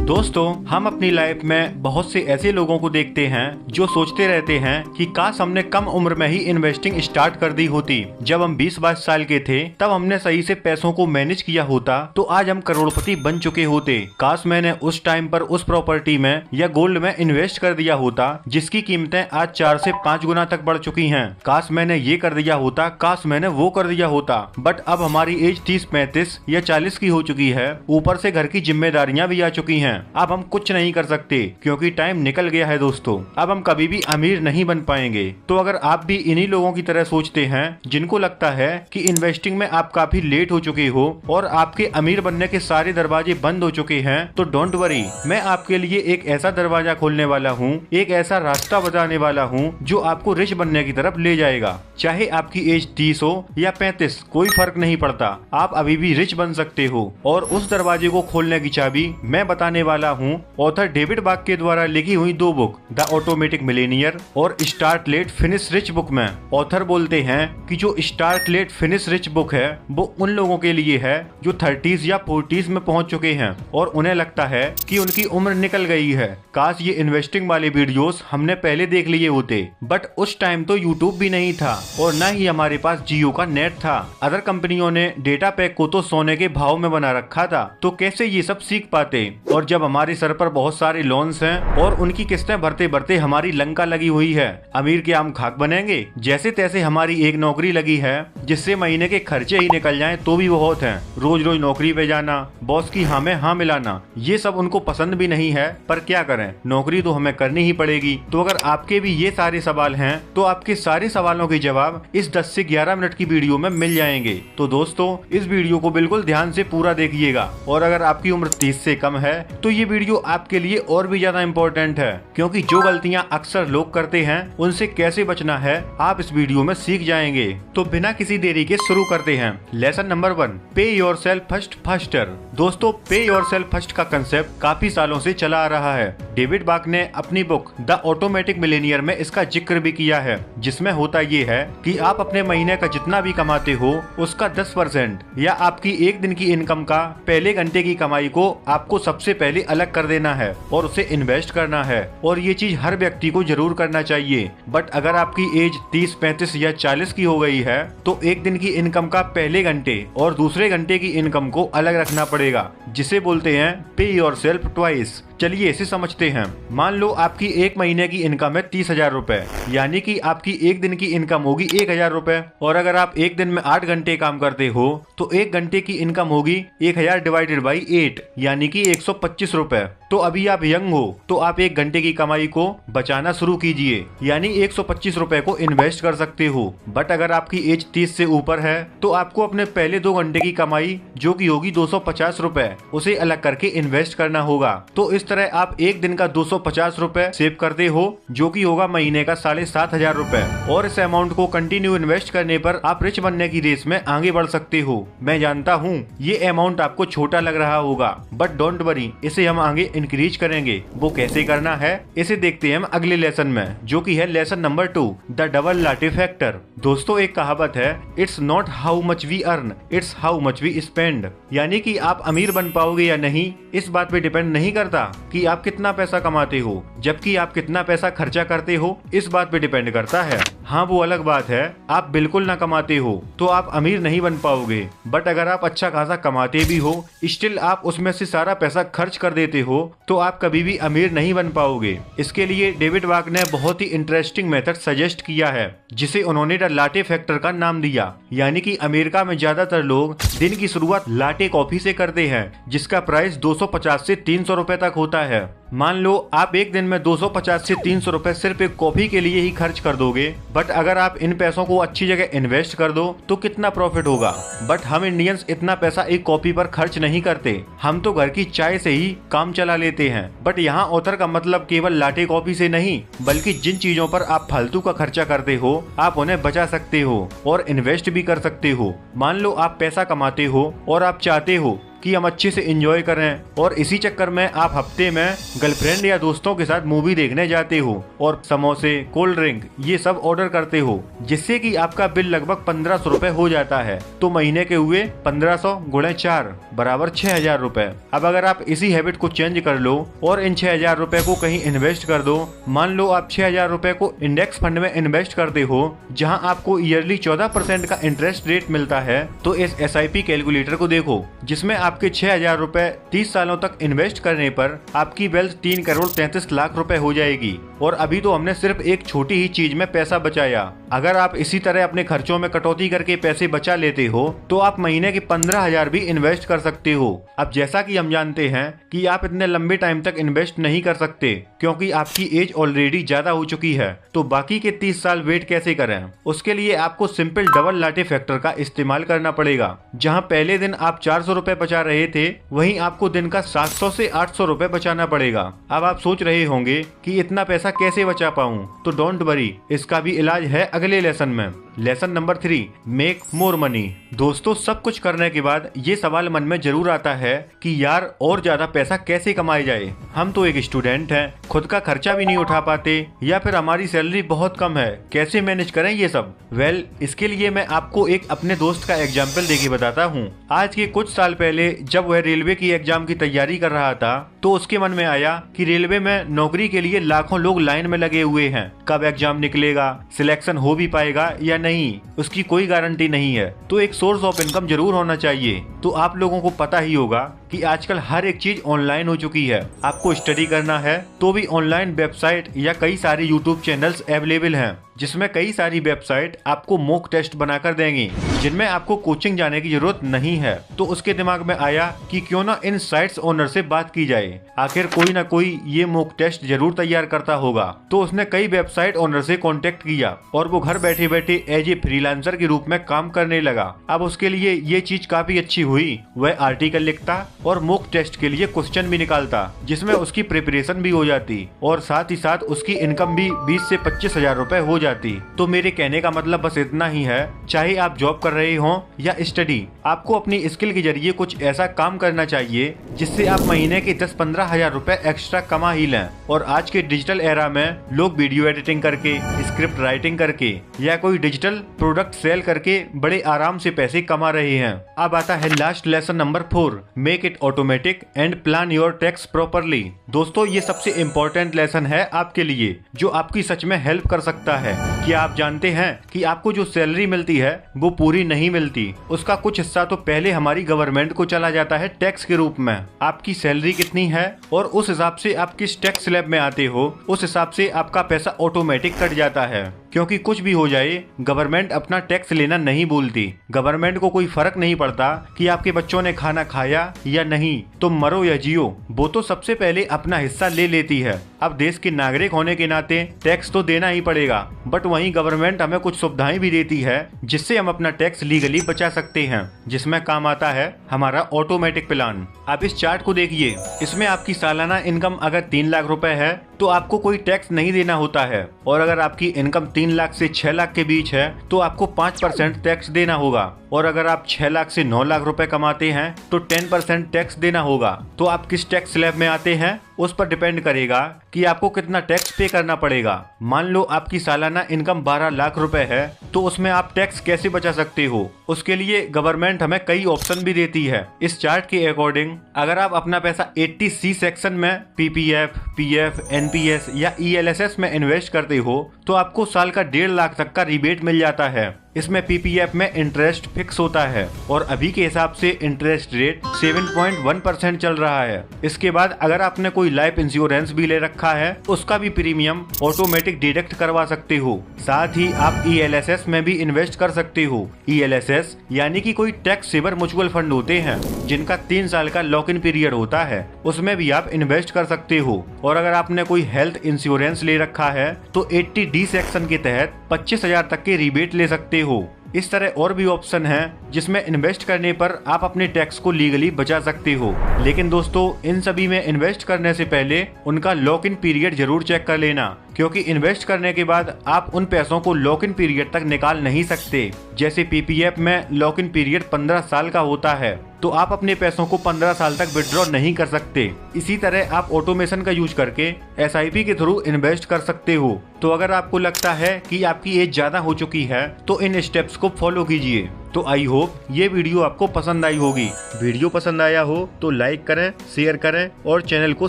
दोस्तों, हम अपनी लाइफ में बहुत से ऐसे लोगों को देखते हैं जो सोचते रहते हैं कि काश हमने कम उम्र में ही इन्वेस्टिंग स्टार्ट कर दी होती। जब हम 20-22 साल के थे तब हमने सही से पैसों को मैनेज किया होता तो आज हम करोड़पति बन चुके होते। काश मैंने उस टाइम पर उस प्रॉपर्टी में या गोल्ड में इन्वेस्ट कर दिया होता जिसकी कीमतें आज 4 से 5 गुना तक बढ़ चुकी हैं। काश मैंने ये कर दिया होता, काश मैंने वो कर दिया होता। बट अब हमारी एज 30-35 या 40 की हो चुकी है, ऊपर से घर की जिम्मेदारियां भी आ चुकी हैं। अब हम कुछ नहीं कर सकते क्योंकि टाइम निकल गया है दोस्तों। अब हम कभी भी अमीर नहीं बन पाएंगे। तो अगर आप भी इन्हीं लोगों की तरह सोचते हैं जिनको लगता है कि इन्वेस्टिंग में आप काफी लेट हो चुके हो और आपके अमीर बनने के सारे दरवाजे बंद हो चुके हैं, तो डोंट वरी, मैं आपके लिए एक ऐसा दरवाजा खोलने वाला हूँ, एक ऐसा रास्ता बताने वाला हूँ जो आपको रिच बनने की तरफ ले जाएगा। चाहे आपकी एज 30 हो या 35, कोई फर्क नहीं पड़ता, आप अभी भी रिच बन सकते हो। और उस दरवाजे को खोलने की चाबी मैं बताने वाला हूँ ऑथर डेविड बाक के द्वारा लिखी हुई 2 बुक, द ऑटोमेटिक मिलेनियर और start late finish rich book में। ऑथर बोलते हैं कि जो start late finish rich book है वो उन लोगों के लिए है जो 30s या 40s में पहुंच चुके हैं और उन्हें लगता है कि उनकी उम्र निकल गई है। काश ये इन्वेस्टिंग वाले वीडियोस हमने पहले देख लिए होते, बट उस टाइम तो यूट्यूब भी नहीं था और न ही हमारे पास जियो का नेट था। अदर कंपनियों ने डेटा पैक को तो सोने के भाव में बना रखा था, तो कैसे ये सब सीख पाते। और जब हमारे सर पर बहुत सारे लोन्स हैं और उनकी किस्तें भरते भरते हमारी लंका लगी हुई है, अमीर के आम खाक बनेंगे। जैसे तैसे हमारी एक नौकरी लगी है जिससे महीने के खर्चे ही निकल जाएं तो भी बहुत हैं। रोज रोज नौकरी पे जाना, बॉस की हाँ में हाँ मिलाना, ये सब उनको पसंद भी नहीं है, पर क्या करें, नौकरी तो हमें करनी ही पड़ेगी। तो अगर आपके भी ये सारे सवाल हैं तो आपके सारे सवालों के जवाब इस 10 से 11 मिनट की वीडियो में मिल जाएंगे। तो दोस्तों, इस वीडियो को बिल्कुल ध्यान से पूरा देखिएगा। और अगर आपकी उम्र 30 से कम है तो ये वीडियो आपके लिए और भी ज्यादा इम्पोर्टेंट है, क्योंकि जो गलतियां अक्सर लोग करते हैं उनसे कैसे बचना है आप इस वीडियो में सीख जाएंगे। तो बिना किसी देरी के शुरू करते हैं। लेसन नंबर 1, पे योरसेल्फ फर्स्ट फास्टर। दोस्तों, पे योरसेल्फ फर्स्ट का कंसेप्ट काफी सालों से चला आ रहा है। डेविड बाक ने अपनी बुक द ऑटोमेटिक मिलेनियर में इसका जिक्र भी किया है, जिसमें होता ये है कि आप अपने महीने का जितना भी कमाते हो उसका 10% या आपकी एक दिन की इनकम का पहले घंटे की कमाई को आपको सबसे पहले अलग कर देना है और उसे इन्वेस्ट करना है। और ये चीज हर व्यक्ति को जरूर करना चाहिए। बट अगर आपकी एज 30-35 या 40 की हो गई है तो एक दिन की इनकम का पहले घंटे और दूसरे घंटे की इनकम को अलग रखना पड़ेगा, जिसे बोलते हैं पे योरसेल्फ ट्वाइस। चलिए इसे समझते हैं। मान लो आपकी एक महीने की इनकम है 30,000 रुपए, यानी कि आपकी एक दिन की इनकम होगी 1,000 रुपए। और अगर आप एक दिन में 8 घंटे काम करते हो तो एक घंटे की इनकम होगी 1,000 डिवाइडेड बाई 8, यानी कि 125 रुपए। तो अभी आप यंग हो तो आप एक घंटे की कमाई को बचाना शुरू कीजिए, यानी 125 रुपए को इन्वेस्ट कर सकते हो। बट अगर आपकी एज 30 से ऊपर है तो आपको अपने पहले 2 घंटे की कमाई जो कि होगी 250 रुपए, उसे अलग करके इन्वेस्ट करना होगा। तो इस तरह आप एक दिन का 250 रुपए सेव करते हो, जो कि होगा महीने का 7,500 रुपए। और इस अमाउंट को कंटिन्यू इन्वेस्ट करने पर आप रिच बनने की रेस में आगे बढ़ सकते हो। मैं जानता हूँ ये अमाउंट आपको छोटा लग रहा होगा, बट डोंट वरी, इसे हम आगे इंक्रीज करेंगे। वो कैसे करना है इसे देखते हैं हम अगले लेसन में, जो कि है lesson number 2, the double latte factor. दोस्तों, एक कहावत है, it's not how much we earn, it's how much we spend. यानी कि आप अमीर बन पाओगे या नहीं इस बात पे डिपेंड नहीं करता कि आप कितना पैसा कमाते हो, जबकि आप कितना पैसा खर्चा करते हो इस बात पे डिपेंड करता है। हाँ, वो अलग बात है, आप बिल्कुल ना कमाते हो तो आप अमीर नहीं बन पाओगे। बट अगर आप अच्छा खासा कमाते भी हो, स्टिल आप उसमें से सारा पैसा खर्च कर देते हो, तो आप कभी भी अमीर नहीं बन पाओगे। इसके लिए डेविड बाक ने बहुत ही इंटरेस्टिंग मेथड सजेस्ट किया है, जिसे उन्होंने द लाटे फैक्टर का नाम दिया। यानी कि अमेरिका में ज्यादातर लोग दिन की शुरुआत लाटे कॉफी से करते हैं, जिसका प्राइस 250 से 300 रुपए तक होता है। मान लो आप एक दिन में 250 से 300 रुपए सिर्फ एक कॉफी के लिए ही खर्च कर दोगे, बट अगर आप इन पैसों को अच्छी जगह इन्वेस्ट कर दो तो कितना प्रॉफिट होगा। बट हम इंडियंस इतना पैसा एक कॉफी पर खर्च नहीं करते, हम तो घर की चाय से ही काम चला लेते हैं। बट यहाँ ऑथर का मतलब केवल लाटे कॉफी से नहीं, बल्कि जिन चीजों पर आप फालतू का खर्चा करते हो आप उन्हें बचा सकते हो और इन्वेस्ट भी कर सकते हो। मान लो आप पैसा कमाते हो और आप चाहते हो कि हम अच्छे से एंजॉय करें, और इसी चक्कर में आप हफ्ते में गर्लफ्रेंड या दोस्तों के साथ मूवी देखने जाते हो और समोसे, कोल्ड ड्रिंक ये सब ऑर्डर करते हो, जिससे कि आपका बिल लगभग 1500 रुपए हो जाता है। तो महीने के हुए 1500 गुणे 4 बराबर 6000 रुपए। अब अगर आप इसी हैबिट को चेंज कर लो और इन 6000 रुपए को कहीं इन्वेस्ट कर दो, मान लो आप 6000 रुपए को इंडेक्स फंड में इन्वेस्ट करते हो जहां आपको ईयरली 14% का इंटरेस्ट रेट मिलता है, तो इस SIP कैलकुलेटर को देखो जिसमें आपके 6000 रुपए 30 सालों तक इन्वेस्ट करने पर आपकी वेल्थ 3 करोड़ 33 लाख रुपए हो जाएगी। और अभी तो हमने सिर्फ एक छोटी ही चीज में पैसा बचाया। अगर आप इसी तरह अपने खर्चों में कटौती करके पैसे बचा लेते हो तो आप महीने के 15,000 भी इन्वेस्ट कर सकते हो। अब जैसा कि हम जानते हैं कि आप इतने लंबे टाइम तक इन्वेस्ट नहीं कर सकते क्योंकि आपकी एज ऑलरेडी ज्यादा हो चुकी है, तो बाकी के 30 साल वेट कैसे करें? उसके लिए आपको सिंपल डबल लाटे फैक्टर का इस्तेमाल करना पड़ेगा। जहां पहले दिन आप 400 रुपए बचा रहे थे, वहीं आपको दिन का 700 से 800 रुपए बचाना पड़ेगा। अब आप सोच रहे होंगे कि इतना पैसा कैसे बचा पाऊं, तो डोंट वरी, इसका भी इलाज है अगले लेसन में। Lesson number 3, make more money. दोस्तों, सब कुछ करने के बाद ये सवाल मन में जरूर आता है कि यार और ज्यादा पैसा कैसे कमाया जाए। हम तो एक स्टूडेंट हैं, खुद का खर्चा भी नहीं उठा पाते, या फिर हमारी सैलरी बहुत कम है, कैसे मैनेज करें ये सब? वेल, इसके लिए मैं आपको एक अपने दोस्त का एग्जाम्पल देके बताता हूँ। आज के कुछ साल पहले जब वह रेलवे की एग्जाम की तैयारी कर रहा था, तो उसके मन में आया कि रेलवे में नौकरी के लिए लाखों लोग लाइन में लगे हुए हैं, कब एग्जाम निकलेगा, सिलेक्शन हो भी पाएगा या नहीं, उसकी कोई गारंटी नहीं है, तो एक सोर्स ऑफ इनकम जरूर होना चाहिए। तो आप लोगों को पता ही होगा कि आजकल हर एक चीज ऑनलाइन हो चुकी है। आपको स्टडी करना है तो भी ऑनलाइन वेबसाइट या कई सारे यूट्यूब चैनल्स अवेलेबल हैं, जिसमें कई सारी वेबसाइट आपको मॉक टेस्ट बनाकर देंगी, जिनमें आपको कोचिंग जाने की जरूरत नहीं है। तो उसके दिमाग में आया कि क्यों ना इन साइट्स ओनर से बात की जाए, आखिर कोई ना कोई ये मॉक टेस्ट जरूर तैयार करता होगा। तो उसने कई वेबसाइट ओनर से कांटेक्ट किया और वो घर बैठे बैठे एज ए फ्रीलांसर के रूप में काम करने लगा। अब उसके लिए ये चीज काफी अच्छी हुई, वह आर्टिकल लिखता और मॉक टेस्ट के लिए क्वेश्चन भी निकालता, जिसमें उसकी प्रिपरेशन भी हो जाती और साथ ही साथ उसकी इनकम भी 20 से 25,000 रुपए हो जाती। तो मेरे कहने का मतलब बस इतना ही है, चाहे आप जॉब कर रहे हो या स्टडी, आपको अपनी स्किल के जरिए कुछ ऐसा काम करना चाहिए जिससे आप महीने के 10-15 हजार रुपए एक्स्ट्रा कमा ही लें। और आज के डिजिटल एरा में लोग वीडियो एडिटिंग करके, स्क्रिप्ट राइटिंग करके या कोई डिजिटल प्रोडक्ट सेल करके बड़े आराम से पैसे कमा रहे हैं। अब आता है last lesson number 4, make it automatic and plan your tax properly. दोस्तों, ये सबसे इम्पोर्टेंट लेसन है आपके लिए, जो आपकी सच में हेल्प कर सकता है। क्या आप जानते हैं कि आपको जो सैलरी मिलती है वो पूरी नहीं मिलती, उसका कुछ हिस्सा तो पहले हमारी गवर्नमेंट को चला जाता है टैक्स के रूप में। आपकी सैलरी कितनी है और उस हिसाब से आप किस टैक्स स्लैब में आते हो, उस हिसाब से आपका पैसा ऑटोमेटिक कट जाता है। क्योंकि कुछ भी हो जाए, गवर्नमेंट अपना टैक्स लेना नहीं भूलती। गवर्नमेंट को कोई फर्क नहीं पड़ता कि आपके बच्चों ने खाना खाया या नहीं, तुम मरो या जियो, वो तो सबसे पहले अपना हिस्सा ले लेती है। अब देश के नागरिक होने के नाते टैक्स तो देना ही पड़ेगा, बट वहीं गवर्नमेंट हमें कुछ सुविधाएं भी देती है जिससे हम अपना टैक्स लीगली बचा सकते हैं, जिसमें काम आता है हमारा ऑटोमेटिक प्लान। आप इस चार्ट को देखिए, इसमें आपकी सालाना इनकम अगर 3 लाख रुपए है तो आपको कोई टैक्स नहीं देना होता है, और अगर आपकी इनकम 3 लाख से 6 लाख के बीच है तो आपको 5% टैक्स देना होगा, और अगर आप 6 लाख से 9 लाख रुपए कमाते हैं तो 10% टैक्स देना होगा। तो आप किस टैक्स स्लैब में आते हैं उस पर डिपेंड करेगा कि आपको कितना टैक्स पे करना पड़ेगा। मान लो आपकी सालाना इनकम 12 लाख रुपए है, तो उसमें आप टैक्स कैसे बचा सकते हो? उसके लिए गवर्नमेंट हमें कई ऑप्शन भी देती है। इस चार्ट के अकॉर्डिंग अगर आप अपना पैसा 80C सेक्शन में PPF, PF, NPS या ELSS में इन्वेस्ट करते हो तो आपको साल का 1.5 लाख तक का रिबेट मिल जाता है। इसमें PPF में इंटरेस्ट फिक्स होता है और अभी के हिसाब से इंटरेस्ट रेट 7.1% चल रहा है। इसके बाद अगर आपने कोई लाइफ इंश्योरेंस भी ले रखा है, उसका भी प्रीमियम ऑटोमेटिक डिडक्ट करवा सकते हो। साथ ही आप ELSS में भी इन्वेस्ट कर सकते हो। ELSS यानी कि कोई टैक्स सेवर म्यूचुअल फंड होते हैं जिनका 3 साल का लॉक इन पीरियड होता है, उसमें भी आप इन्वेस्ट कर सकते हो। और अगर आपने कोई हेल्थ इंश्योरेंस ले रखा है तो 80D सेक्शन के तहत 25,000 तक के रिबेट ले सकते हो। इस तरह और भी ऑप्शन हैं जिसमें इन्वेस्ट करने पर आप अपने टैक्स को लीगली बचा सकते हो। लेकिन दोस्तों, इन सभी में इन्वेस्ट करने से पहले उनका लॉक इन पीरियड जरूर चेक कर लेना, क्योंकि इन्वेस्ट करने के बाद आप उन पैसों को लॉक इन पीरियड तक निकाल नहीं सकते। जैसे PPF में लॉक इन पीरियड 15 साल का होता है तो आप अपने पैसों को 15 साल तक विड्रॉ नहीं कर सकते। इसी तरह आप ऑटोमेशन का यूज करके SIP के थ्रू इन्वेस्ट कर सकते हो। तो अगर आपको लगता है कि आपकी एज ज्यादा हो चुकी है तो इन स्टेप्स को फॉलो कीजिए। तो आई होप ये वीडियो आपको पसंद आई होगी। वीडियो पसंद आया हो तो लाइक करें, शेयर करें और चैनल को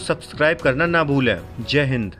सब्सक्राइब करना ना भूलें। जय हिंद।